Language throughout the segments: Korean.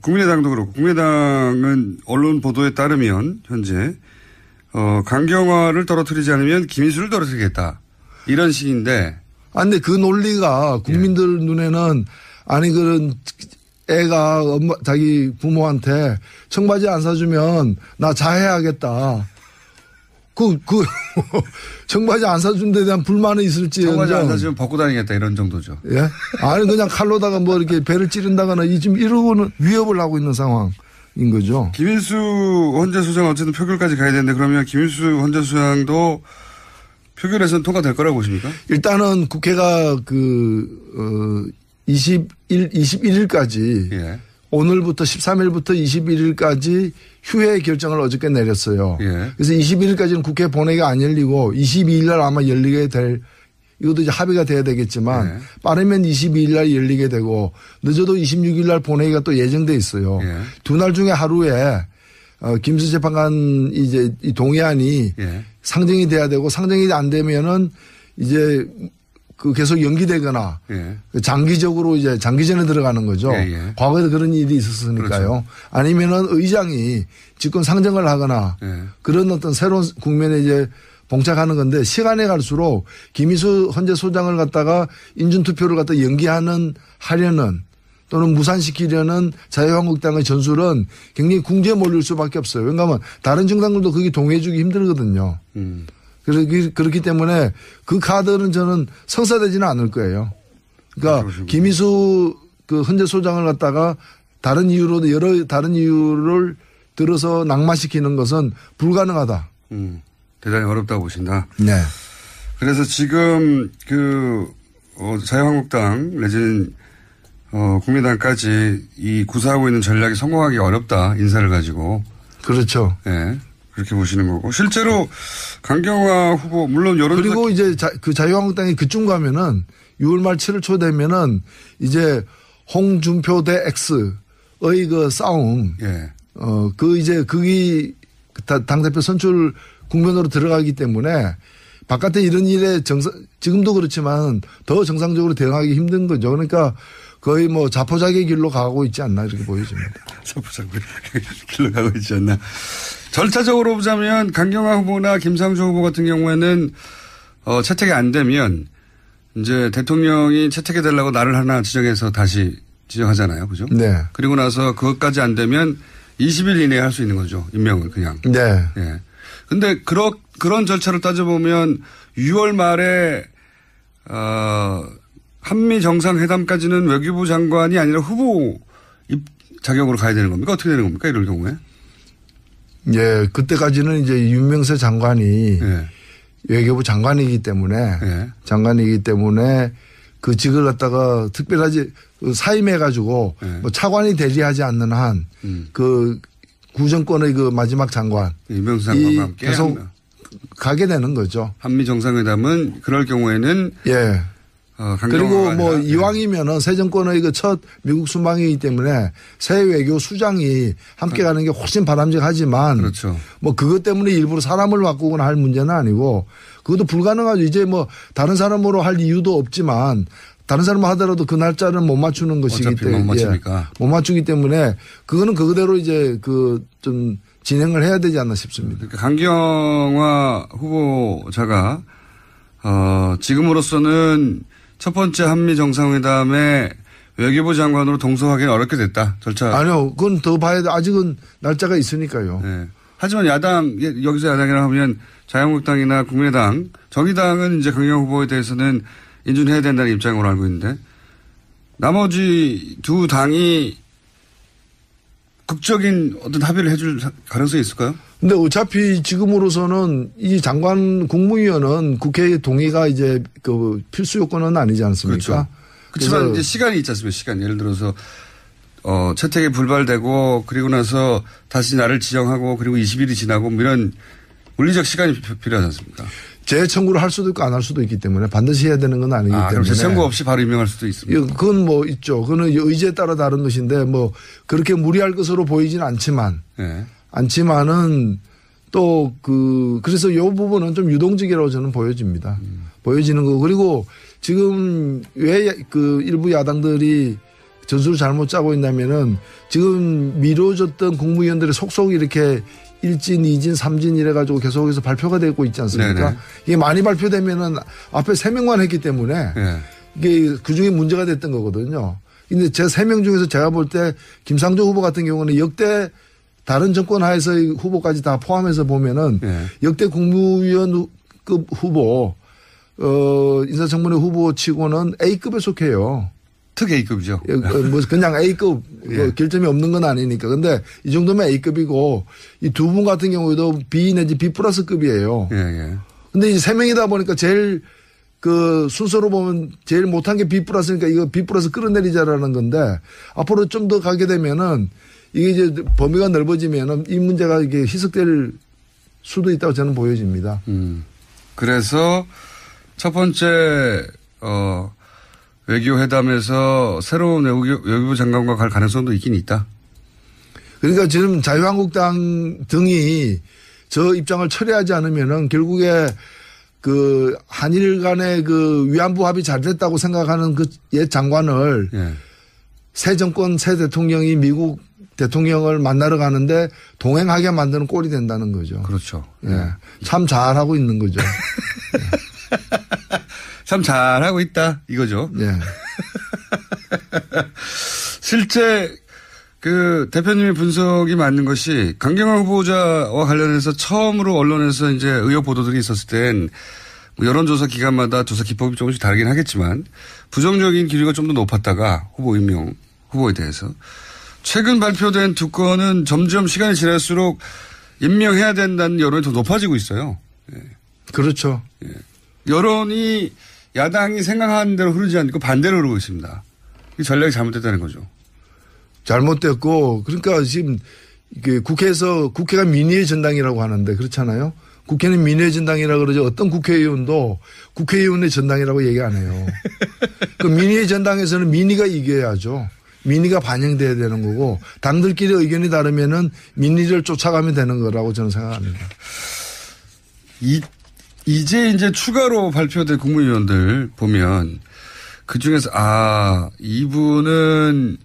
국민의당도 그렇고, 국민의당은 언론 보도에 따르면, 현재, 강경화를 떨어뜨리지 않으면 김인수를 떨어뜨리겠다. 이런 식인데. 아, 근데 그 논리가 국민들 눈에는, 아니, 그런 애가 자기 부모한테 청바지 안 사주면 나 자해하겠다. 청바지 안 사준 데 대한 불만이 있을지. 청바지 안 사주면 벗고 다니겠다 이런 정도죠. 예? 아니, 그냥 칼로다가 뭐 이렇게 배를 찌른다거나 지금 이러고는 위협을 하고 있는 상황인 거죠. 김인수 헌재소장 어쨌든 표결까지 가야 되는데 그러면 김인수 헌재소장도 표결에서는 통과될 거라고 보십니까? 일단은 국회가 21일까지 예. 오늘부터 13일부터 21일까지 휴회 결정을 어저께 내렸어요. 예. 그래서 21일까지는 국회 본회의가 안 열리고 22일 날 아마 열리게 될 이것도 이제 합의가 돼야 되겠지만 예. 빠르면 22일 날 열리게 되고 늦어도 26일 날 본회의가 또 예정돼 있어요. 예. 두 날 중에 하루에 김수 재판관 이제 이 동의안이 예. 상정이 돼야 되고 상정이 안 되면은 이제 계속 연기되거나 예. 장기적으로 이제 장기전에 들어가는 거죠. 예. 과거에도 그런 일이 있었으니까요. 그렇죠. 아니면은 의장이 직권 상정을 하거나 예. 그런 어떤 새로운 국면에 이제 봉착하는 건데 시간이 갈수록 김인수 헌재소장을 갖다가 인준투표를 갖다 하려는 또는 무산시키려는 자유한국당의 전술은 굉장히 궁지에 몰릴 수밖에 없어요. 왜냐하면 다른 정당들도 그게 동의해주기 힘들거든요. 그렇기 때문에 그 카드는 저는 성사되지는 않을 거예요. 그러니까 김인수 헌재소장을 갖다가 다른 이유로 다른 이유를 들어서 낙마시키는 것은 불가능하다. 대단히 어렵다고 보신다. 네. 그래서 지금 자유한국당 내지는 국민당까지 이 구사하고 있는 전략이 성공하기 어렵다. 인사를 가지고. 그렇죠. 네. 그렇게 보시는 거고. 실제로 강경화 후보 물론 여론조사. 그리고 이제 자유한국당이 그쯤 가면은 6월 말 7월 초 되면은 이제 홍준표 대 X의 그 싸움. 예. 이제 그게 당대표 선출 국면으로 들어가기 때문에 바깥에 이런 일에 지금도 그렇지만 더 정상적으로 대응하기 힘든 거죠. 그러니까 거의 뭐 자포자기 길로 가고 있지 않나 이렇게 보여집니다. 자포자기 길로 가고 있지 않나. 절차적으로 보자면 강경화 후보나 김상조 후보 같은 경우에는 채택이 안 되면 이제 대통령이 채택해 달라고 날을 하나 지정해서 다시 지정하잖아요. 그죠? 네. 그리고 나서 그것까지 안 되면 20일 이내에 할 수 있는 거죠. 임명을 그냥. 네. 예. 근데 그런 절차를 따져보면 6월 말에 한미 정상회담까지는 외교부 장관이 아니라 후보 자격으로 가야 되는 겁니까? 어떻게 되는 겁니까? 이럴 경우에? 예, 그때까지는 이제 윤명세 장관이 예. 외교부 장관이기 때문에 그 직을 갖다가 특별하지 사임해가지고 예. 뭐 차관이 대리하지 않는 한 그 구정권의 그 마지막 장관 윤명세 장관과 함께 계속 가게 되는 거죠. 한미 정상회담은 그럴 경우에는 예. 그리고 뭐 이왕이면은 새 정권의 그 첫 미국 순방이기 때문에 새 외교 수장이 함께 가는 게 훨씬 바람직하지만 그렇죠. 뭐 그것 때문에 일부러 사람을 바꾸거나 할 문제는 아니고 그것도 불가능하죠. 이제 뭐 다른 사람으로 할 이유도 없지만 다른 사람 하더라도 그 날짜는 못 맞추는 것이기 때문에 못 맞추니까. 못 맞추기 때문에 그거는 그대로 이제 좀 진행을 해야 되지 않나 싶습니다. 그러니까 강경화 후보자가 지금으로서는 첫 번째 한미 정상회담에 외교부 장관으로 동석하기는 어렵게 됐다. 절차. 아니요. 그건 더 봐야 돼. 아직은 날짜가 있으니까요. 네. 하지만 여기서 야당이라 하면 자유한국당이나 국민의당, 정의당은 이제 강경화 후보에 대해서는 인준해야 된다는 입장으로 알고 있는데 나머지 두 당이 극적인 어떤 합의를 해줄 가능성이 있을까요? 근데 어차피 지금으로서는 이 장관 국무위원은 국회의 동의가 이제 그 필수 요건은 아니지 않습니까? 그렇죠. 그렇지만 이제 시간이 있지 않습니까? 시간. 예를 들어서 채택이 불발되고 그리고 나서 다시 날을 지정하고 그리고 20일이 지나고 뭐 이런 물리적 시간이 필요하지 않습니까? 재청구를 할 수도 있고 안 할 수도 있기 때문에 반드시 해야 되는 건 아니기 때문에. 그럼 재청구 없이 바로 임명할 수도 있습니다. 그건 뭐 있죠. 그거는 의지에 따라 다른 것인데 뭐 그렇게 무리할 것으로 보이지는 않지만. 네. 않지만은 또 그래서 이 부분은 좀 유동적이라고 저는 보여집니다. 보여지는 거. 그리고 지금 왜 일부 야당들이 전술을 잘못 짜고 있냐면은 지금 미뤄졌던 국무위원들의 속속 이렇게 1진, 2진, 3진 이래가지고 계속해서 발표가 되고 있지 않습니까? 네네. 이게 많이 발표되면은 앞에 3명만 했기 때문에 네. 이게 그중에 문제가 됐던 거거든요. 근데 제 3명 중에서 제가 볼 때 김상조 후보 같은 경우는 역대 다른 정권 하에서의 후보까지 다 포함해서 보면은 네. 역대 국무위원급 후보, 인사청문회 후보 치고는 A급에 속해요. 특 A급이죠. 뭐 그냥 A급 예. 결점이 없는 건 아니니까. 근데 이 정도면 A급이고 이 두 분 같은 경우에도 B 내지 B 플러스급이에요. 예. 근데 이제 3명이다 보니까 제일 그 순서로 보면 제일 못한 게 B 플러스니까 이거 B 플러스 끌어내리자라는 건데 앞으로 좀 더 가게 되면은 이게 이제 범위가 넓어지면은 이 문제가 이게 희석될 수도 있다고 저는 보여집니다. 그래서 첫 번째, 외교회담에서 새로운 외교부 장관과 갈 가능성도 있긴 있다. 그러니까 지금 자유한국당 등이 저 입장을 철회하지 않으면은 결국에 그 한일 간의 그 위안부 합의 잘 됐다고 생각하는 그 옛 장관을 예. 새 정권 새 대통령이 미국 대통령을 만나러 가는데 동행하게 만드는 꼴이 된다는 거죠. 그렇죠. 예. 참 잘하고 있는 거죠. 참 잘하고 있다 이거죠. 예. 실제 그 대표님의 분석이 맞는 것이 강경화 후보자와 관련해서 처음으로 언론에서 이제 의혹 보도들이 있었을 땐 여론조사 기간마다 조사 기법이 조금씩 다르긴 하겠지만 부정적인 기류가 좀 더 높았다가 후보 임명 후보에 대해서 최근 발표된 두 건은 점점 시간이 지날수록 임명해야 된다는 여론이 더 높아지고 있어요. 예. 그렇죠. 예. 여론이 야당이 생각하는 대로 흐르지 않고 반대로 흐르고 있습니다. 이 전략이 잘못됐다는 거죠. 잘못됐고 그러니까 지금 국회에서 국회가 민의의 전당이라고 하는데 그렇잖아요. 국회는 민의의 전당이라고 그러죠. 어떤 국회의원도 국회의원의 전당이라고 얘기 안 해요. 그 민의의 전당에서는 민의가 이겨야죠. 민의가 반영돼야 되는 거고 당들끼리 의견이 다르면은 민의를 쫓아가면 되는 거라고 저는 생각합니다. 이제 추가로 발표된 국무위원들 보면 그 중에서 이분은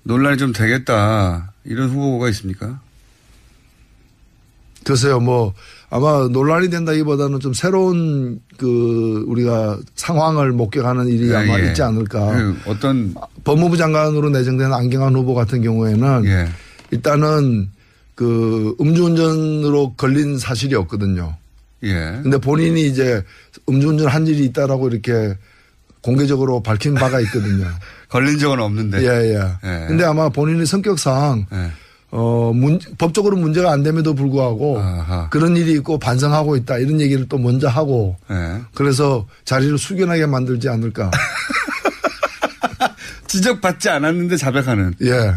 논란이 좀 되겠다 이런 후보가 있습니까? 글쎄요, 아마 논란이 된다기보다는 좀 새로운 우리가 상황을 목격하는 일이 아마 있지 않을까. 어떤 법무부 장관으로 내정된 안경환 후보 같은 경우에는 예. 일단은 음주운전으로 걸린 사실이 없거든요. 예. 근데 본인이 이제 음주운전 한 일이 있다라고 이렇게 공개적으로 밝힌 바가 있거든요. 걸린 적은 없는데. 예. 근데 아마 본인의 성격상 법적으로 문제가 안 됨에도 불구하고 아하. 그런 일이 있고 반성하고 있다 이런 얘기를 또 먼저 하고 그래서 자리를 숙연하게 만들지 않을까. 지적받지 않았는데 자백하는. 예.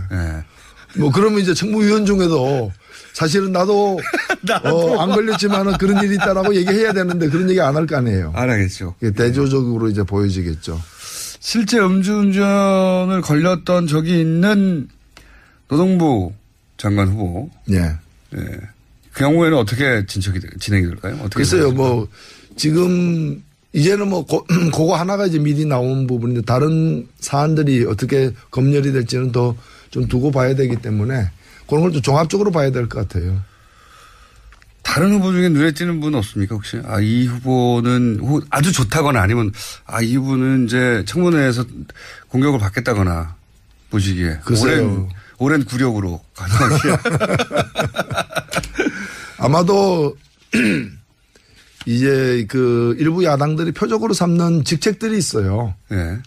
그러면 이제 청무위원 중에도 사실은 나도 안 걸렸지만은 그런 일이 있다라고 얘기해야 되는데 그런 얘기 안 할 거 아니에요. 안 하겠죠. 대조적으로 이제 보여지겠죠. 실제 음주운전을 걸렸던 적이 있는 노동부 장관 후보. 예. 그 경우에는 어떻게 진행이 될까요? 어떻게 글쎄요, 지금 이제는 그거 하나가 이제 미리 나온 부분인데 다른 사안들이 어떻게 검열이 될지는 더 좀 두고 봐야 되기 때문에 그런 걸 좀 종합적으로 봐야 될 것 같아요. 다른 후보 중에 눈에 띄는 분 없습니까 혹시? 이 후보는 아주 좋다거나 아니면 이 후보는 이제 청문회에서 공격을 받겠다거나 보시기에. 글쎄요. 오랜 구력으로 가능하시요. 아마도 이제 일부 야당들이 표적으로 삼는 직책들이 있어요. 예.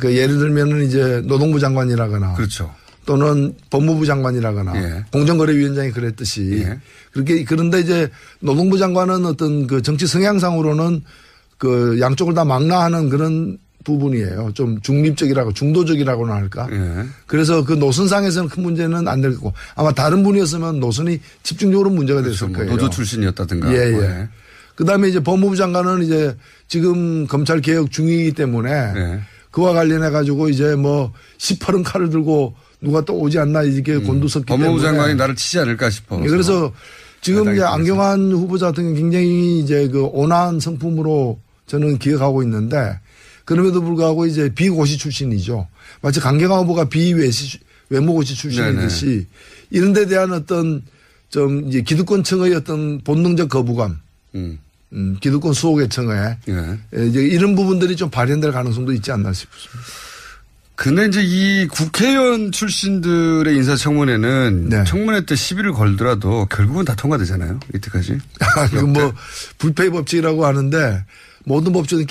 예를 들면은 이제 노동부 장관이라거나. 그렇죠. 또는 법무부 장관이라거나 예. 공정거래위원장이 그랬듯이 예. 그런데 이제 노동부 장관은 어떤 정치 성향상으로는 양쪽을 다 망라하는 그런 부분이에요. 좀 중립적이라고 중도적이라고나 할까. 예. 그래서 노선상에서는 큰 문제는 안 될 거고 아마 다른 분이었으면 노선이 집중적으로 문제가 그렇죠. 됐을 거예요. 노조 출신이었다든가. 예. 그다음에 이제 법무부 장관은 이제 지금 검찰 개혁 중이기 때문에 그와 관련해 가지고 이제 18은 칼을 들고 누가 또 오지 않나 이렇게 곤두섰기 때문에. 법무부 장관이 나를 치지 않을까 싶어. 그래서 지금 이제 안경환 후보자 같은 경우 굉장히 이제 온화한 성품으로 저는 기억하고 있는데 그럼에도 불구하고 이제 비고시 출신이죠. 마치 강경화 후보가 외모고시 출신이듯이 이런 데 대한 어떤 좀 이제 기득권층의 어떤 본능적 거부감, 기득권 수호계층에 이제 이런 부분들이 좀 발현될 가능성도 있지 않나 싶습니다. 근데 이제 이 국회의원 출신들의 인사청문회는 네. 청문회 때 시비를 걸더라도 결국은 다 통과되잖아요. 이때까지. 뭐 불패 법칙이라고 하는데 모든 법칙은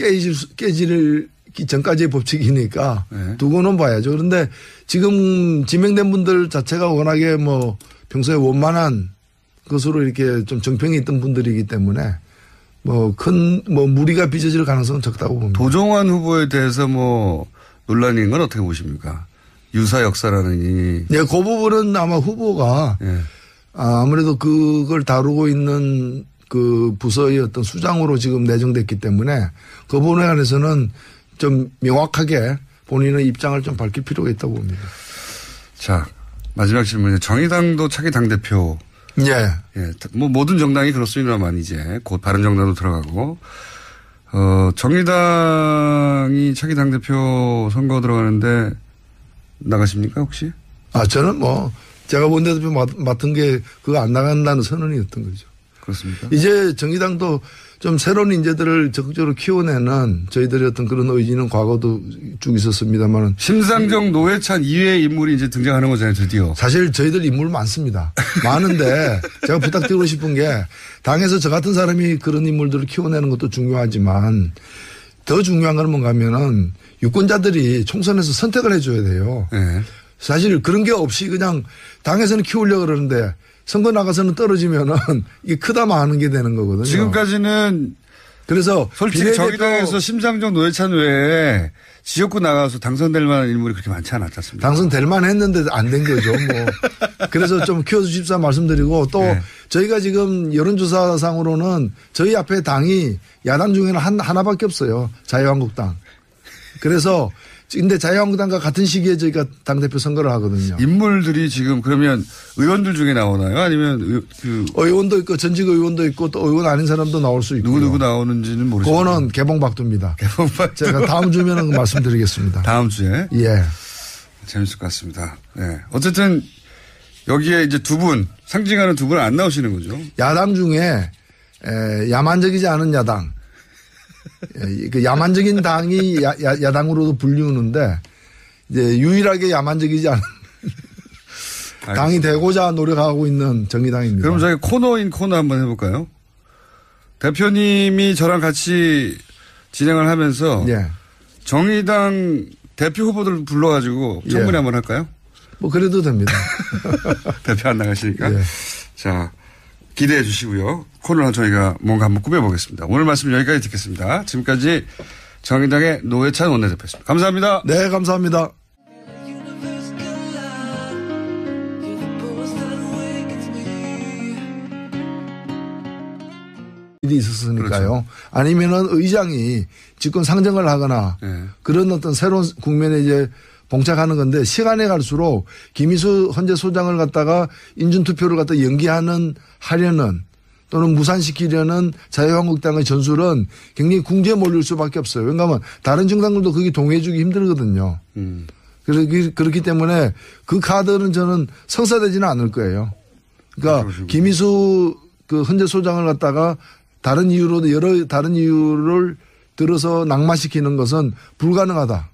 깨지를 전까지의 법칙이니까 네. 두고는 봐야죠. 그런데 지금 지명된 분들 자체가 워낙에 뭐 평소에 원만한 것으로 이렇게 좀 정평이 있던 분들이기 때문에 뭐 큰 뭐 무리가 빚어질 가능성은 적다고 봅니다. 도종환 후보에 대해서 뭐 논란인 건 어떻게 보십니까? 유사 역사라는 네, 그 부분은 아마 후보가 네. 아무래도 그걸 다루고 있는 그 부서의 어떤 수장으로 지금 내정됐기 때문에 그 부분에 관해서는 좀 명확하게 본인의 입장을 좀 밝힐 필요가 있다고 봅니다. 자, 마지막 질문이요. 정의당도 차기 당대표. 예. 예. 뭐 모든 정당이 그렇습니다만 이제 곧 바른정당도 들어가고. 정의당이 차기 당대표 선거 들어가는데 나가십니까 혹시? 저는 뭐 제가 원내대표 맡은 게 그거 안 나간다는 선언이었던 거죠. 그렇습니까? 이제 정의당도 좀 새로운 인재들을 적극적으로 키워내는 저희들의 어떤 그런 의지는 과거도 쭉 있었습니다만. 심상정 노회찬 이외의 인물이 이제 등장하는 거잖아요, 드디어. 사실 저희들 인물 많습니다. 많은데 제가 부탁드리고 싶은 게 당에서 저 같은 사람이 그런 인물들을 키워내는 것도 중요하지만 더 중요한 건 뭔가 하면은 유권자들이 총선에서 선택을 해줘야 돼요. 네. 사실 그런 게 없이 그냥 당에서는 키우려고 그러는데 선거 나가서는 떨어지면은 이게 크다 마는 게 되는 거거든요. 지금까지는 그래서 솔직히 정의당에서 심상정 노회찬 외에 지역구 나가서 당선될 만한 인물이 그렇게 많지 않았지 않습니까? 당선될 만 했는데 안 된 거죠. 뭐. 그래서 좀 키워주십사 말씀드리고 또 네. 저희가 지금 여론조사상으로는 저희 앞에 당이 야당 중에는 하나밖에 없어요. 자유한국당. 그래서 근데 자유한국당과 같은 시기에 저희가 당대표 선거를 하거든요. 인물들이 지금 그러면 의원들 중에 나오나요? 아니면 의원도 있고 전직 의원도 있고 또 의원 아닌 사람도 나올 수 있고. 누구 나오는지는 모르겠어요. 그거는 개봉박두입니다. 개봉박두. 제가 다음 주면은 말씀드리겠습니다. 다음 주에? 예. 재밌을 것 같습니다. 예. 어쨌든 여기에 이제 두 분, 상징하는 두 분은 안 나오시는 거죠? 야당 중에 야만적이지 않은 야당. 그 야만적인 당이 야당으로도 불리우는데 이제 유일하게 야만적이지 않은 당이 되고자 노력하고 있는 정의당입니다. 그럼 저희 코너인 코너 한번 해볼까요? 대표님이 저랑 같이 진행을 하면서 예. 정의당 대표 후보들 불러가지고 청문회 예. 한번 할까요? 뭐 그래도 됩니다. 대표 안 나가시니까. 예. 자. 기대해 주시고요. 코너는 저희가 뭔가 한번 꾸며보겠습니다. 오늘 말씀 여기까지 듣겠습니다. 지금까지 정의당의 노회찬 원내대표였습니다. 감사합니다. 네, 감사합니다. 일이 있었으니까요. 그렇죠. 아니면은 의장이 집권 상정을 하거나 네. 그런 어떤 새로운 국면에 이제 봉착하는 건데 시간이 갈수록 김희수 헌재 소장을 갖다가 인준투표를 갖다 하려는 또는 무산시키려는 자유한국당의 전술은 굉장히 궁지에 몰릴 수밖에 없어요. 왜냐하면 다른 정당들도 그게 동의해 주기 힘들거든요. 그렇기 때문에 그 카드는 저는 성사되지는 않을 거예요. 그러니까 김희수 그 헌재 소장을 갖다가 다른 이유로 여러 다른 이유를 들어서 낙마시키는 것은 불가능하다.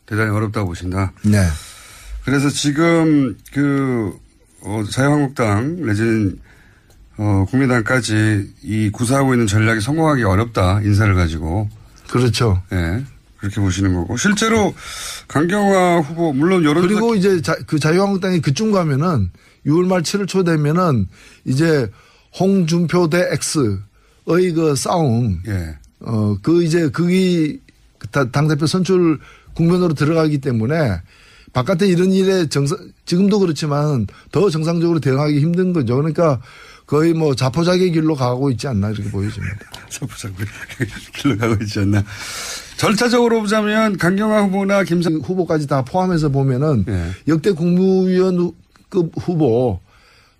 대단히 어렵다고 보신다. 네. 그래서 지금 자유한국당 내지는 국민당까지 이 구사하고 있는 전략이 성공하기 어렵다. 인사를 가지고. 그렇죠. 네. 그렇게 보시는 거고. 실제로 강경화 후보 물론 여론조사. 그리고 이제 그 자유한국당이 그쯤 가면은 6월 말 7월 초 되면은 이제 홍준표 대 X의 그 싸움. 예. 그게 당대표 선출 국면으로 들어가기 때문에 바깥에 이런 일에 지금도 그렇지만 더 정상적으로 대응하기 힘든 거죠. 그러니까 거의 뭐 자포자기의 길로 가고 있지 않나 이렇게 보여집니다. 자포자기의 길로 가고 있지 않나. 절차적으로 보자면 강경화 후보나 김상 후보까지 다 포함해서 보면은 네. 역대 국무위원급 후보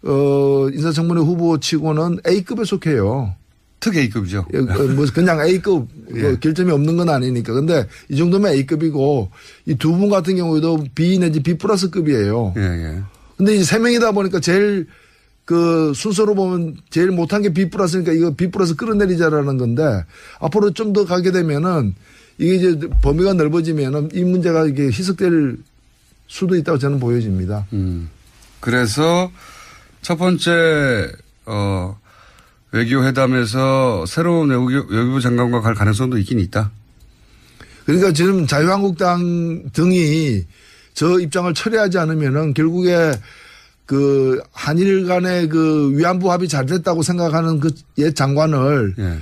인사청문회 후보치고는 A급에 속해요. 특 A급이죠. 뭐 그냥 A급 예. 결점이 없는 건 아니니까. 근데 이 정도면 A급이고 이 두 분 같은 경우에도 B 내지 B 플러스급이에요. 예, 예. 근데 이제 세 명이다 보니까 제일 그 순서로 보면 제일 못한 게 B 플러스니까 이거 B 플러스 끌어내리자라는 건데 앞으로 좀 더 가게 되면은 이게 이제 범위가 넓어지면은 이 문제가 이게 희석될 수도 있다고 저는 보여집니다. 그래서 첫 번째 외교회담에서 새로운 외교부 장관과 갈 가능성도 있긴 있다. 그러니까 지금 자유한국당 등이 저 입장을 철회하지 않으면은 결국에 그 한일 간의 그 위안부 합의 잘 됐다고 생각하는 그 옛 장관을 예.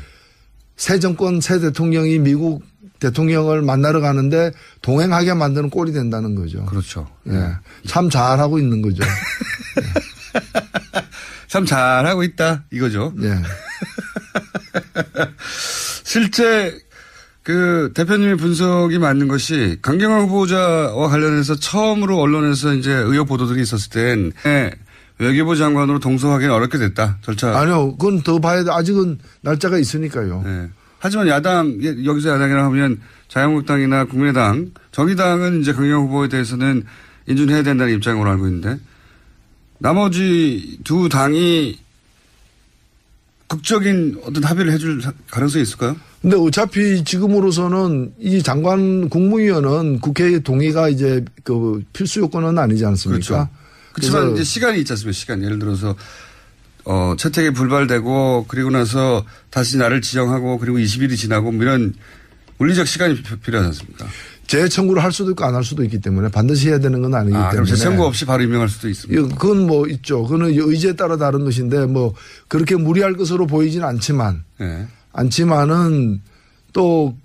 새 정권 새 대통령이 미국 대통령을 만나러 가는데 동행하게 만드는 꼴이 된다는 거죠. 그렇죠. 예. 참 잘하고 있는 거죠. 참 잘하고 있다 이거죠. 예. 실제 그 대표님의 분석이 맞는 것이 강경화 후보자와 관련해서 처음으로 언론에서 이제 의혹 보도들이 있었을 땐 외교부 장관으로 동석하기는 어렵게 됐다. 절차. 아니요. 그건 더 봐야 돼. 아직은 날짜가 있으니까요. 네. 하지만 야당, 여기서 야당이라 하면 자유한국당이나 국민의당, 정의당은 이제 강경화 후보에 대해서는 인준해야 된다는 입장으로 알고 있는데 나머지 두 당이 극적인 어떤 합의를 해줄 가능성이 있을까요? 근데 어차피 지금으로서는 이 장관 국무위원은 국회의 동의가 이제 그 필수 요건은 아니지 않습니까? 그렇죠. 그렇지만 이제 시간이 있지 않습니까? 시간. 예를 들어서 채택이 불발되고 그리고 나서 다시 날을 지정하고 그리고 20일이 지나고 뭐 이런 물리적 시간이 필요하지 않습니까? 재청구를 할 수도 있고 안 할 수도 있기 때문에 반드시 해야 되는 건 아니기 때문에. 그럼 재청구 없이 바로 임명할 수도 있습니다. 그건 뭐 있죠. 그거는 의지에 따라 다른 것인데 뭐 그렇게 무리할 것으로 보이지는 않지만. 네. 않지만은 또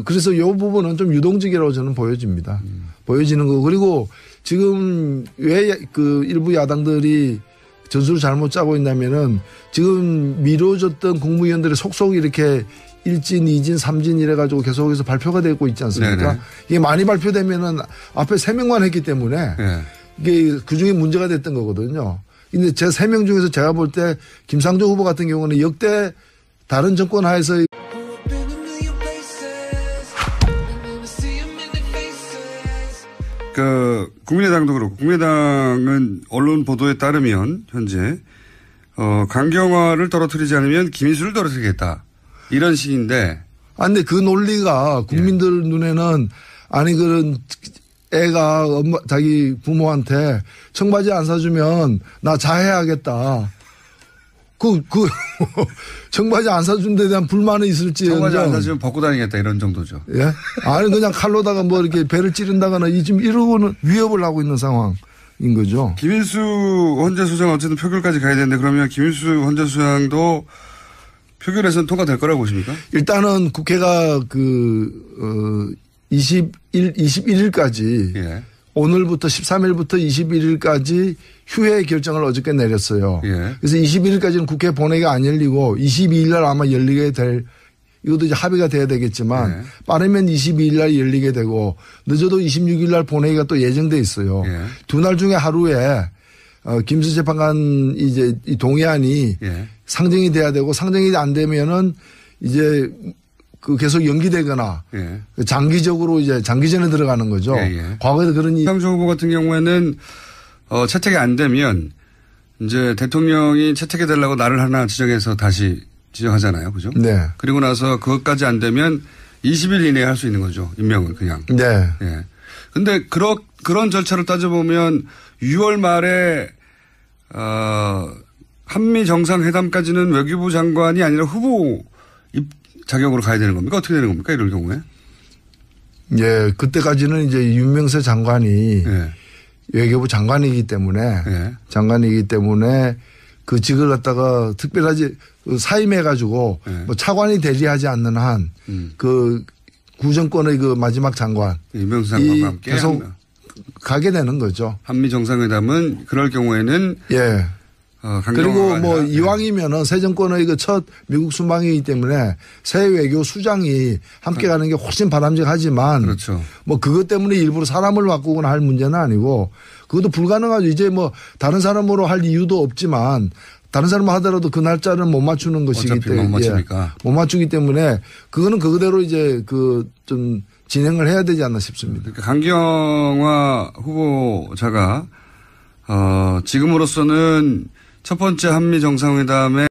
그래서 이 부분은 좀 유동적이라고 저는 보여집니다. 보여지는 거. 그리고 지금 왜 그 일부 야당들이 전술을 잘못 짜고 있냐면은 지금 미뤄졌던 국무위원들의 속속 이렇게 1진, 2진, 3진 이래가지고 계속해서 발표가 되고 있지 않습니까? 네네. 이게 많이 발표되면은 앞에 3명만 했기 때문에 네. 이게 그 중에 문제가 됐던 거거든요. 근데 제 3명 중에서 제가 볼 때 김상조 후보 같은 경우는 역대 다른 정권 하에서 그 국민의당도 그렇고 국민의당은 언론 보도에 따르면 현재 강경화를 떨어뜨리지 않으면 김인수를 떨어뜨리겠다 이런 식인데. 근데 그 논리가 국민들 예. 눈에는 아니 그런 애가 자기 부모한테 청바지 안 사주면 나 자해하겠다. 청바지 안 사준 데 대한 불만이 있을지. 청바지 안 사주면 벗고 다니겠다 이런 정도죠. 예? 아니 그냥 칼로다가 뭐 이렇게 배를 찌른다거나 지금 이러고는 위협을 하고 있는 상황인 거죠. 김인수 헌재소장 어쨌든 표결까지 가야 되는데 그러면 김인수 헌재소장도 표결에서는 통과될 거라고 보십니까? 일단은 국회가 21일까지 예. 오늘부터 13일부터 21일까지 휴회 결정을 어저께 내렸어요. 예. 그래서 21일까지는 국회 본회의가 안 열리고 22일 날 아마 열리게 될 이것도 이제 합의가 돼야 되겠지만 예. 빠르면 22일 날 열리게 되고 늦어도 26일 날 본회의가 또 예정돼 있어요. 예. 두 날 중에 하루에 김수 재판관 이제 이 동의안이 예. 상정이 돼야 되고 상정이 안 되면은 이제 계속 연기되거나 예. 장기적으로 이제 장기전에 들어가는 거죠. 예. 과거에 그런 김상조 후보 같은 경우에는 채택이 안 되면 이제 대통령이 채택해 달라고 날을 하나 지정해서 다시 지정하잖아요. 그죠? 네. 그리고 나서 그것까지 안 되면 20일 이내에 할 수 있는 거죠. 임명을 그냥. 네. 예. 근데 그런 절차를 따져보면 6월 말에 한미 정상회담까지는 외교부 장관이 아니라 후보 자격으로 가야 되는 겁니까? 어떻게 되는 겁니까? 이럴 경우에? 예, 그때까지는 이제 윤명세 장관이 예. 외교부 장관이기 때문에 그 직을 갖다가 특별하지 사임해 가지고 예. 뭐 차관이 대리하지 않는 한 그 구정권의 그 마지막 장관 윤명세 장관과 함께 계속 가게 되는 거죠. 한미 정상회담은 그럴 경우에는 예. 그리고 뭐 이왕이면은 새 정권의 그 첫 미국 순방이기 때문에 새 외교 수장이 함께 가는 게 훨씬 바람직하지만 그렇죠. 뭐 그것 때문에 일부러 사람을 바꾸거나 할 문제는 아니고 그것도 불가능하죠. 이제 뭐 다른 사람으로 할 이유도 없지만 다른 사람 하더라도 그 날짜는 못 맞추는 것이기 어차피 때문에. 못 맞추니까. 못 맞추기 때문에 그거는 그대로 이제 좀 진행을 해야 되지 않나 싶습니다. 그러니까 강경화 후보자가, 지금으로서는 첫 번째 한미 정상회담에